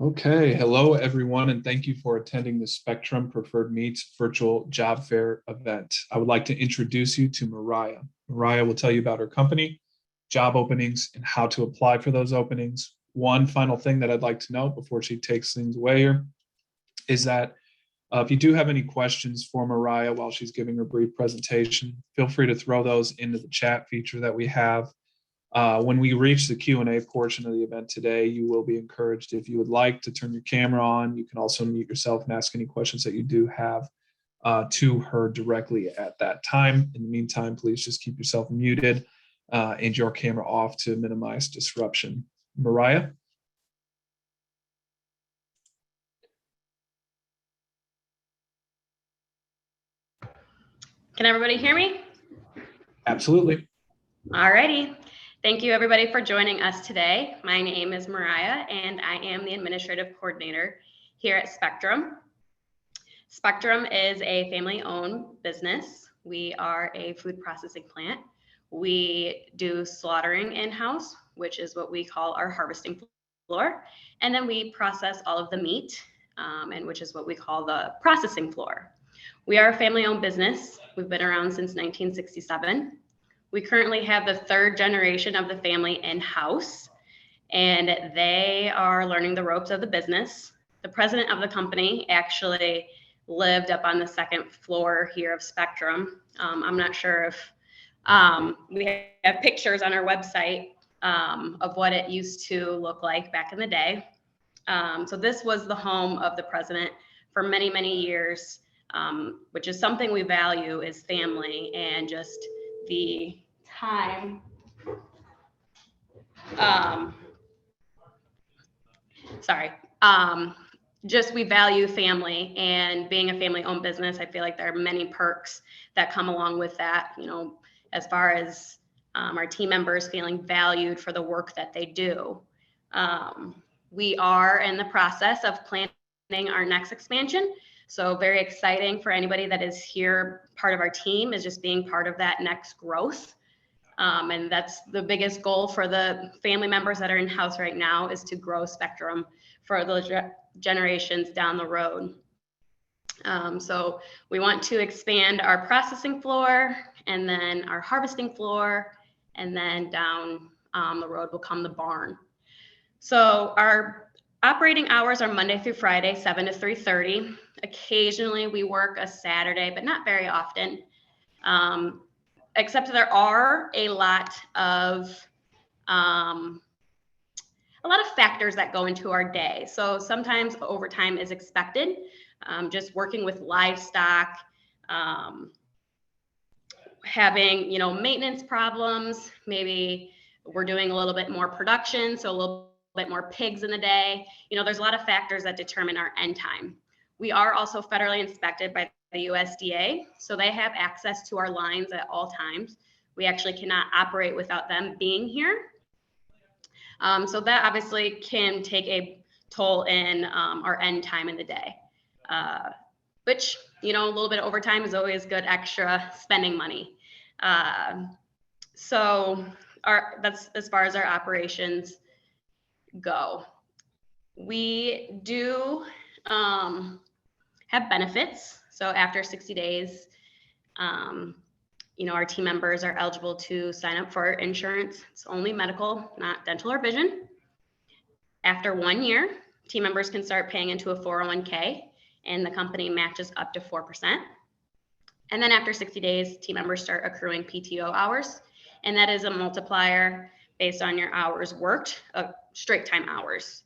Okay, hello everyone, and thank you for attending the Spectrum Preferred Meets virtual job fair event. I would like to introduce you to Mariah. Mariah will tell you about her company, job openings, and how to apply for those openings. One final thing that I'd like to note before she takes things away here is that if you do have any questions for Mariah while she's giving her brief presentation, feel free to throw those into the chat feature that we have. When we reach the Q&A portion of the event today, you will be encouraged, if you would like, to turn your camera on. You can also mute yourself and ask any questions that you do have to her directly at that time. In the meantime, please just keep yourself muted and your camera off to minimize disruption. Mariah? Can everybody hear me? Absolutely. All righty. Thank you everybody for joining us today. My name is Mariah and I am the administrative coordinator here at Spectrum. Spectrum is a family-owned business. We are a food processing plant. We do slaughtering in-house, which is what we call our harvesting floor. And then we process all of the meat, and which is what we call the processing floor. We are a family-owned business. We've been around since 1967. We currently have the third generation of the family in-house, and they are learning the ropes of the business. The president of the company actually lived up on the second floor here of Spectrum. I'm not sure if we have pictures on our website of what it used to look like back in the day. So this was the home of the president for many, many years. Which is something we value is family and just the time. Just we value family, and being a family-owned business, I feel like there are many perks that come along with that, you know, as far as our team members feeling valued for the work that they do. We are in the process of planning our next expansion. So very exciting for anybody that is here. Part of our team is just being part of that next growth. And that's the biggest goal for the family members that are in house right now, is to grow Spectrum for those generations down the road. So we want to expand our processing floor, and then our harvesting floor, and then down the road will come the barn. So our operating hours are Monday through Friday, 7 to 3:30. Occasionally we work a Saturday, but not very often. Except there are a lot of factors that go into our day. So sometimes overtime is expected. Just working with livestock, having, you know, maintenance problems. Maybe we're doing a little bit more production, so a little bit more pigs in the day. You know, there's a lot of factors that determine our end time. We are also federally inspected by the USDA, so they have access to our lines at all times. We actually cannot operate without them being here. So that obviously can take a toll in our end time in the day, which, you know, a little bit of overtime is always good extra spending money. So that's as far as our operations go. We do have benefits. So after 60 days, you know, our team members are eligible to sign up for insurance. It's only medical, not dental or vision. After 1 year, team members can start paying into a 401k, and the company matches up to 4%. And then after 60 days, team members start accruing PTO hours, and that is a multiplier based on your hours worked, straight time hours.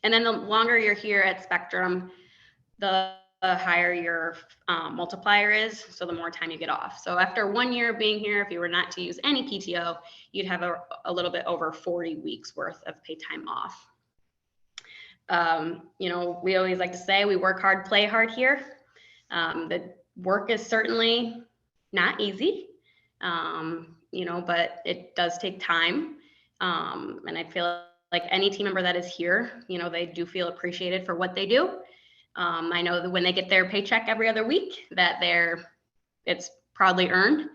And then the longer you're here at Spectrum, the higher your multiplier is, so the more time you get off. So after 1 year of being here, if you were not to use any PTO, you'd have a little bit over 40 weeks worth of paid time off. You know, we always like to say we work hard, play hard here. The work is certainly not easy, you know, but it does take time. And I feel like any team member that is here, you know, they do feel appreciated for what they do. I know that when they get their paycheck every other week, that it's proudly earned,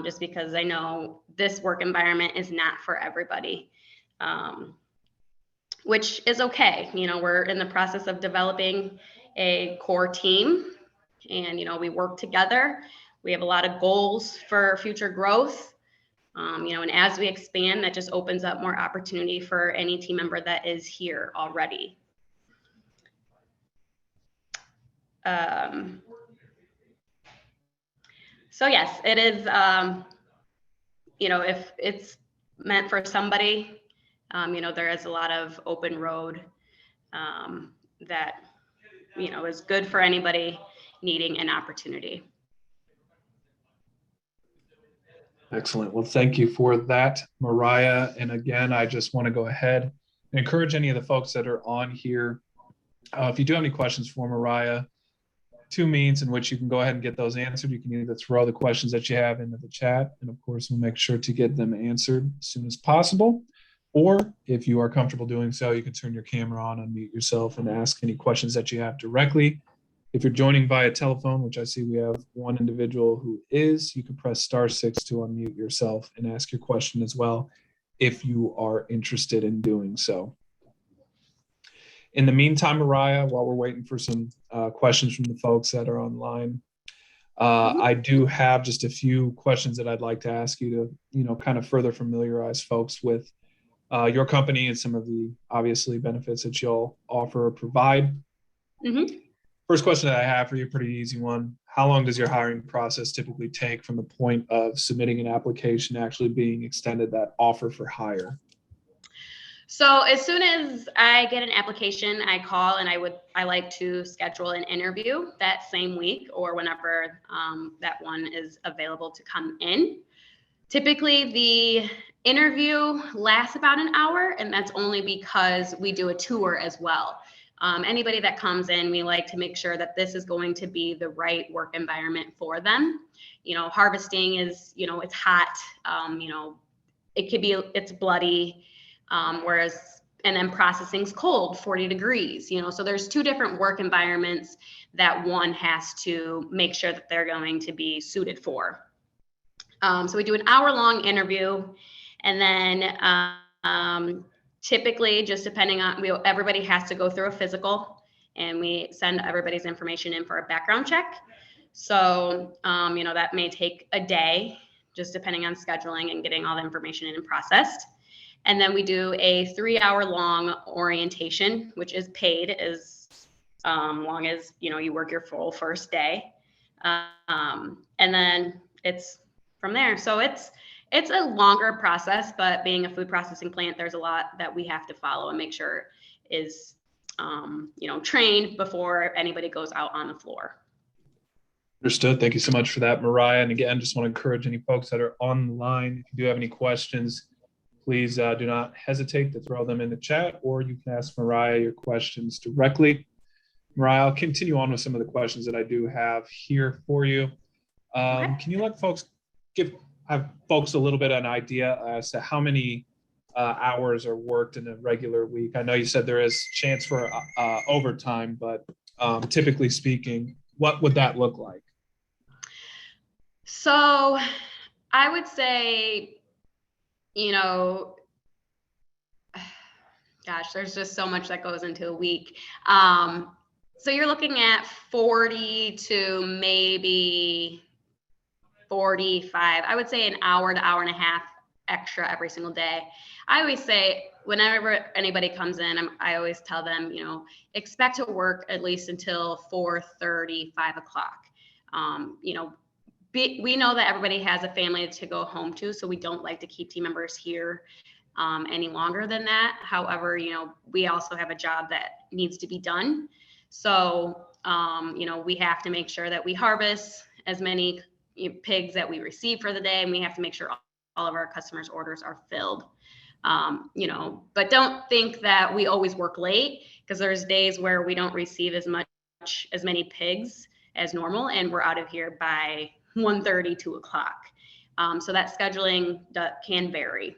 just because I know this work environment is not for everybody, which is okay. You know, we're in the process of developing a core team, and, you know, we work together. We have a lot of goals for future growth. You know, and as we expand, that just opens up more opportunity for any team member that is here already. So yes, it is, you know, if it's meant for somebody, you know, there is a lot of open road that, you know, is good for anybody needing an opportunity. Excellent. Well, thank you for that, Mariah. And again, I just want to go ahead and encourage any of the folks that are on here. If you do have any questions for Mariah, two means in which you can go ahead and get those answered. You can either throw the questions that you have into the chat, and of course, we'll make sure to get them answered as soon as possible. Or if you are comfortable doing so, you can turn your camera on, unmute yourself, and ask any questions that you have directly. If you're joining via telephone, which I see we have one individual who is, you can press *6 to unmute yourself and ask your question as well, if you are interested in doing so. In the meantime, Mariah, while we're waiting for some questions from the folks that are online, I do have just a few questions that I'd like to ask you to, you know, kind of further familiarize folks with your company and some of the obviously benefits that you'll offer or provide. First question that I have for you, pretty easy one. How long does your hiring process typically take from the point of submitting an application to actually being extended that offer for hire? So as soon as I get an application, I call and I like to schedule an interview that same week or whenever that one is available to come in. Typically the interview lasts about an hour, and that's only because we do a tour as well. Anybody that comes in, we like to make sure that this is going to be the right work environment for them. You know, harvesting is, you know, it's hot, you know, it's bloody. Whereas, and then processing's cold, 40 degrees, you know, so there's two different work environments that one has to make sure that they're going to be suited for. So we do an hour-long interview, and then typically, just depending on, everybody has to go through a physical, and we send everybody's information in for a background check. So, you know, that may take a day, just depending on scheduling and getting all the information in and processed. And then we do a 3-hour-long orientation, which is paid as long as, you know, you work your full first day. And then it's from there. So it's a longer process, but being a food processing plant, there's a lot that we have to follow and make sure is, you know, trained before anybody goes out on the floor. Understood. Thank you so much for that, Mariah. And again, just want to encourage any folks that are online, if you do have any questions, please do not hesitate to throw them in the chat, or you can ask Mariah your questions directly. Mariah, I'll continue on with some of the questions that I do have here for you. Okay. Can you let folks have folks a little bit of an idea as to how many hours are worked in a regular week? I know you said there is chance for overtime, but typically speaking, what would that look like? So I would say, you know, gosh, there's just so much that goes into a week. So you're looking at 40 to maybe 45. I would say an hour to hour and a half extra every single day. I always say whenever anybody comes in, I always tell them, you know, expect to work at least until 4:30, 5 o'clock. You know, we know that everybody has a family to go home to, so we don't like to keep team members here any longer than that. However, you know, we also have a job that needs to be done. So, you know, we have to make sure that we harvest as many pigs that we receive for the day, and we have to make sure all of our customers' orders are filled. You know, but don't think that we always work late, because there's days where we don't receive as many pigs as normal, and we're out of here by 1:30, 2 o'clock. So that scheduling can vary.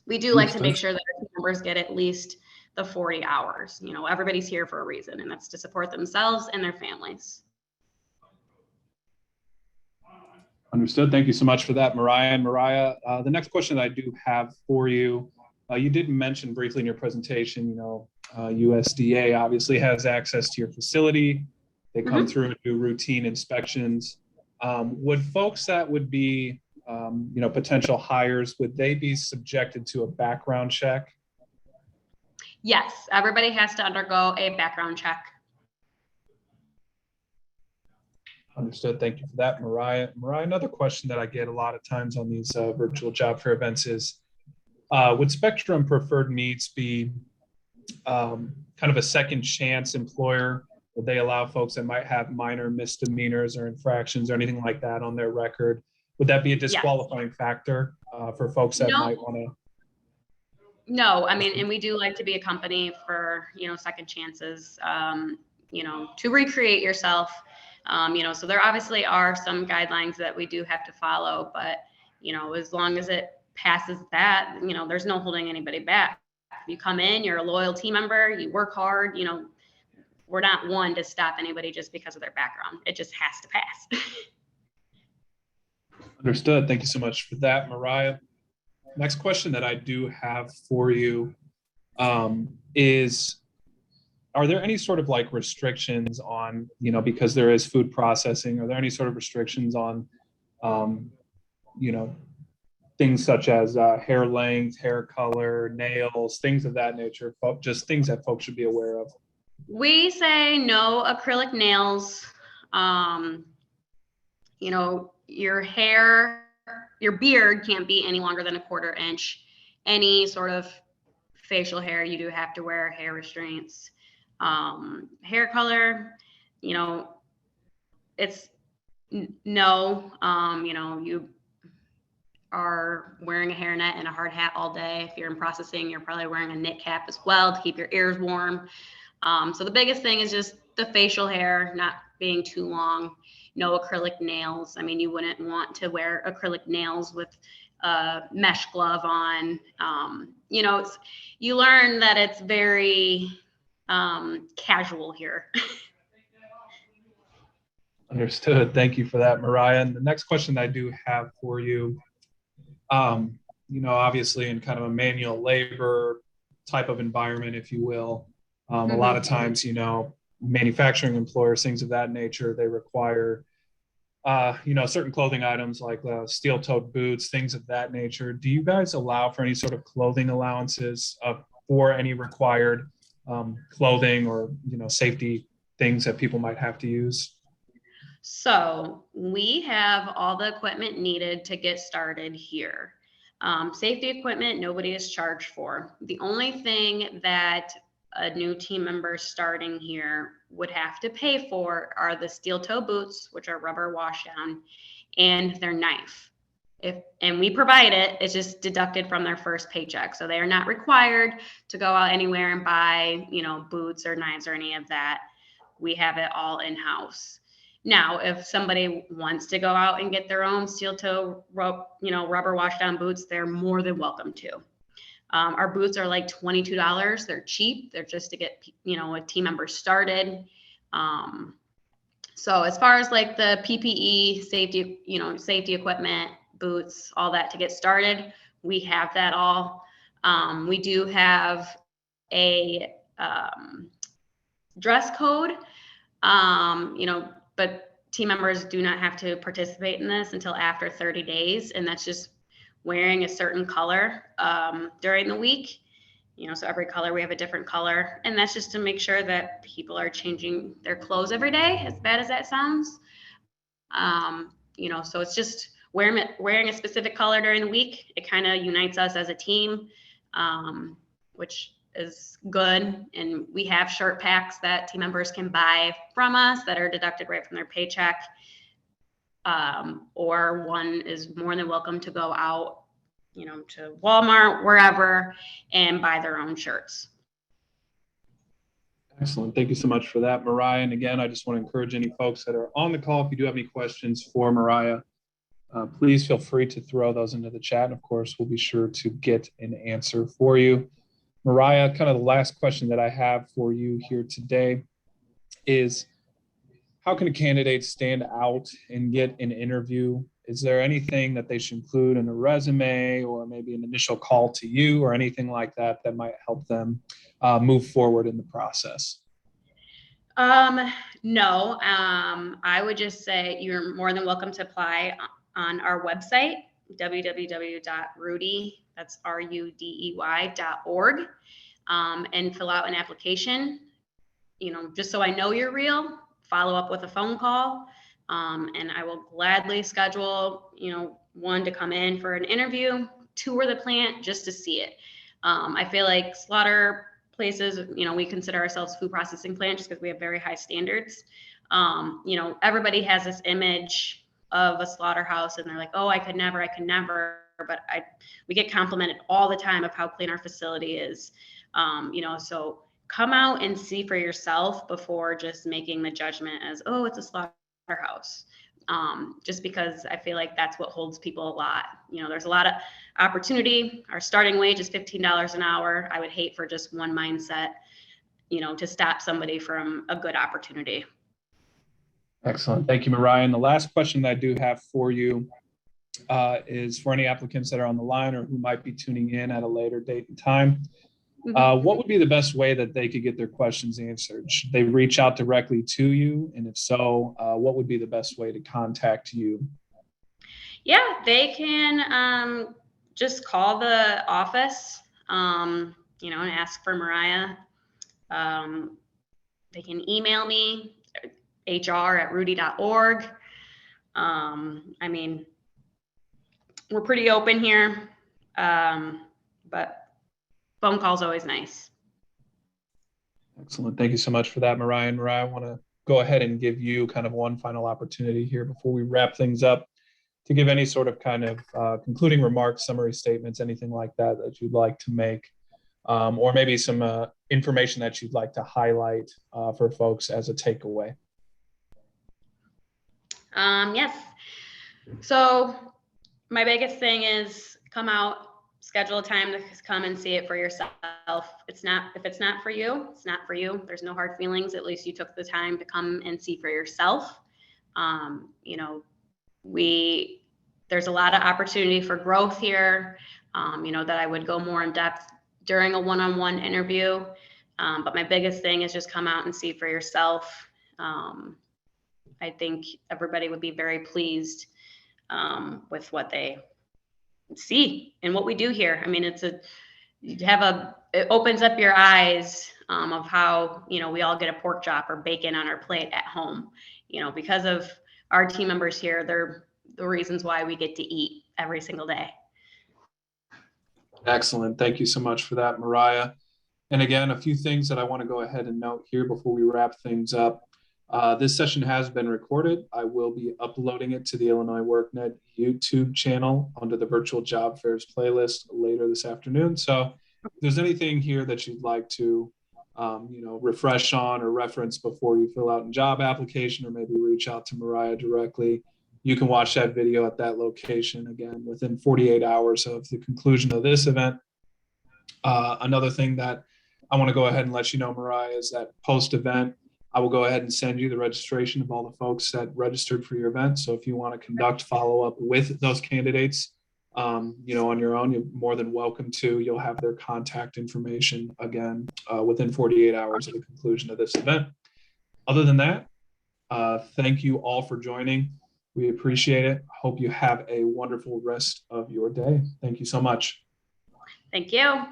We do like to make sure that our team members get at least the 40 hours. You know, everybody's here for a reason, and that's to support themselves and their families. Understood. Thank you so much for that, Mariah. And Mariah, the next question that I do have for you, you did mention briefly in your presentation, USDA obviously has access to your facility. They come through and do routine inspections. Would folks that would be, potential hires, would they be subjected to a background check? Yes, everybody has to undergo a background check. Understood. Thank you for that, Mariah. Mariah, another question that I get a lot of times on these virtual job fair events is, would Spectrum Preferred Meats be kind of a second chance employer? Would they allow folks that might have minor misdemeanors or infractions or anything like that on their record? Would that be a disqualifying factor for folks that might want to? No, I mean, and we do like to be a company for, second chances, to recreate yourself. So there obviously are some guidelines that we do have to follow, but, as long as it passes that, there's no holding anybody back. If you come in, you're a loyal team member, you work hard, we're not one to stop anybody just because of their background. It just has to pass. Understood. Thank you so much for that, Mariah. Next question that I do have for you is, are there any sort of like restrictions on, because there is food processing, are there any sort of restrictions on, things such as hair length, hair color, nails, things of that nature, just things that folks should be aware of? We say no acrylic nails. Your hair, your beard can't be any longer than a 1/4 inch. Any sort of facial hair, you do have to wear hair restraints. Hair color, it's no. You are wearing a hairnet and a hard hat all day. If you're in processing, you're probably wearing a knit cap as well to keep your ears warm. So the biggest thing is just the facial hair not being too long. No acrylic nails. I mean, you wouldn't want to wear acrylic nails with a mesh glove on. You learn that it's very casual here. Understood. Thank you for that, Mariah. And the next question I do have for you, obviously in kind of a manual labor type of environment, if you will, a lot of times, manufacturing employers, things of that nature, they require, certain clothing items like steel-toed boots, things of that nature. Do you guys allow for any sort of clothing allowances for any required clothing or, safety things that people might have to use? So we have all the equipment needed to get started here. Safety equipment, nobody is charged for. The only thing that a new team member starting here would have to pay for are the steel toe boots, which are rubber wash down, and their knife. And we provide it, it's just deducted from their first paycheck. So they are not required to go out anywhere and buy, boots or knives or any of that. We have it all in-house. Now, if somebody wants to go out and get their own steel toe, rubber wash down boots, they're more than welcome to. Our boots are like $22. They're cheap. They're just to get, a team member started. So as far as like the PPE, safety equipment, boots, all that to get started, we have that all. We do have a dress code, but team members do not have to participate in this until after 30 days. And that's just wearing a certain color during the week. So every color, we have a different color. And that's just to make sure that people are changing their clothes every day, as bad as that sounds. So it's just wearing a specific color during the week. It kind of unites us as a team, which is good. And we have shirt packs that team members can buy from us that are deducted right from their paycheck. Or one is more than welcome to go out, to Walmart, wherever, and buy their own shirts. Excellent. Thank you so much for that, Mariah. And again, I just want to encourage any folks that are on the call, if you do have any questions for Mariah, please feel free to throw those into the chat. And of course, we'll be sure to get an answer for you. Mariah, kind of the last question that I have for you here today is, how can a candidate stand out and get an interview is there anything that they should include in a resume or maybe an initial call to you or anything like that that might help them move forward in the process? No, I would just say you're more than welcome to apply on our website, www.rudy, that's RUDEY.org, and fill out an application. Just so I know you're real, follow up with a phone call, and I will gladly schedule, one to come in for an interview, tour the plant just to see it. I feel like slaughter places, we consider ourselves food processing plant just because we have very high standards. Everybody has this image of a slaughterhouse and they're like, oh, I could never, but we get complimented all the time of how clean our facility is. So come out and see for yourself before just making the judgment as, oh, it's a slaughterhouse. Just because I feel like that's what holds people a lot. There's a lot of opportunity. Our starting wage is $15 an hour. I would hate for just one mindset, to stop somebody from a good opportunity. Excellent. Thank you, Mariah. And the last question that I do have for you is for any applicants that are on the line or who might be tuning in at a later date and time. What would be the best way that they could get their questions answered? Should they reach out directly to you? And if so, what would be the best way to contact you? Yeah, they can just call the office, and ask for Mariah. They can email me, hr@rudy.org. We're pretty open here, but phone call is always nice. Excellent. Thank you so much for that, Mariah. And Mariah, I want to go ahead and give you kind of one final opportunity here before we wrap things up to give any sort of kind of concluding remarks, summary statements, anything like that that you'd like to make, or maybe some information that you'd like to highlight for folks as a takeaway. Yes. So my biggest thing is come out, schedule a time to come and see it for yourself. If it's not for you, it's not for you. There's no hard feelings. At least you took the time to come and see for yourself. There's a lot of opportunity for growth here, that I would go more in depth during a one-on-one interview. But my biggest thing is just come out and see for yourself. I think everybody would be very pleased with what they see and what we do here. It opens up your eyes of how, we all get a pork chop or bacon on our plate at home, because of our team members here. They're the reasons why we get to eat every single day. Excellent. Thank you so much for that, Mariah. And again, a few things that I want to go ahead and note here before we wrap things up. This session has been recorded. I will be uploading it to the Illinois WorkNet YouTube channel under the virtual job fairs playlist later this afternoon. So if there's anything here that you'd like to, refresh on or reference before you fill out a job application, or maybe reach out to Mariah directly, you can watch that video at that location again within 48 hours of the conclusion of this event. Another thing that I want to go ahead and let you know, Mariah, is that post-event, I will go ahead and send you the registration of all the folks that registered for your event. So if you want to conduct follow-up with those candidates, on your own, you're more than welcome to. You'll have their contact information again within 48 hours of the conclusion of this event. Other than that, thank you all for joining. We appreciate it. Hope you have a wonderful rest of your day. Thank you so much. Thank you.